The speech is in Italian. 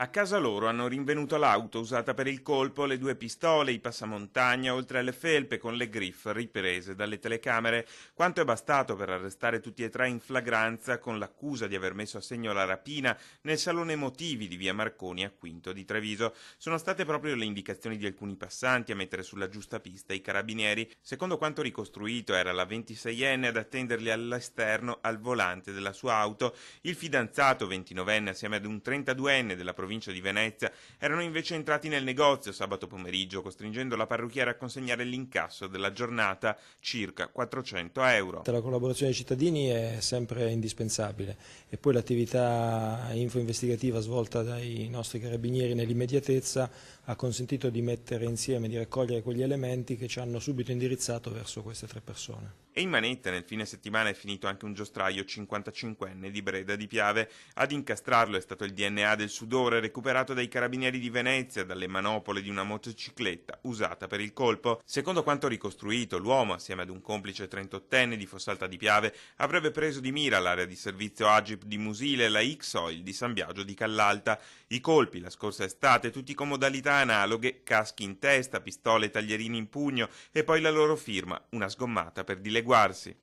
A casa loro hanno rinvenuto l'auto usata per il colpo, le due pistole, i passamontagna, oltre alle felpe con le griffe riprese dalle telecamere. Quanto è bastato per arrestare tutti e tre in flagranza con l'accusa di aver messo a segno la rapina nel salone motivi di via Marconi a Quinto di Treviso. Sono state proprio le indicazioni di alcuni passanti a mettere sulla giusta pista i carabinieri. Secondo quanto ricostruito era la 26enne ad attenderli all'esterno al volante della sua auto. Il fidanzato 29enne assieme ad un 32enne della provincia di Venezia erano invece entrati nel negozio sabato pomeriggio, costringendo la parrucchiera a consegnare l'incasso della giornata, circa 400 euro. La collaborazione dei cittadini è sempre indispensabile e poi l'attività info-investigativa svolta dai nostri carabinieri nell'immediatezza ha consentito di mettere insieme, di raccogliere quegli elementi che ci hanno subito indirizzato verso queste tre persone. E in manetta nel fine settimana è finito anche un giostraio 55enne di Breda di Piave. Ad incastrarlo è stato il DNA del sudore recuperato dai carabinieri di Venezia dalle manopole di una motocicletta usata per il colpo. Secondo quanto ricostruito, l'uomo, assieme ad un complice 38enne di Fossalta di Piave, avrebbe preso di mira l'area di servizio Agip di Musile e la X-Oil di San Biagio di Callalta. I colpi, la scorsa estate, tutti con modalità analoghe, caschi in testa, pistole e taglierini in pugno e poi la loro firma, una sgommata per dileguarsi.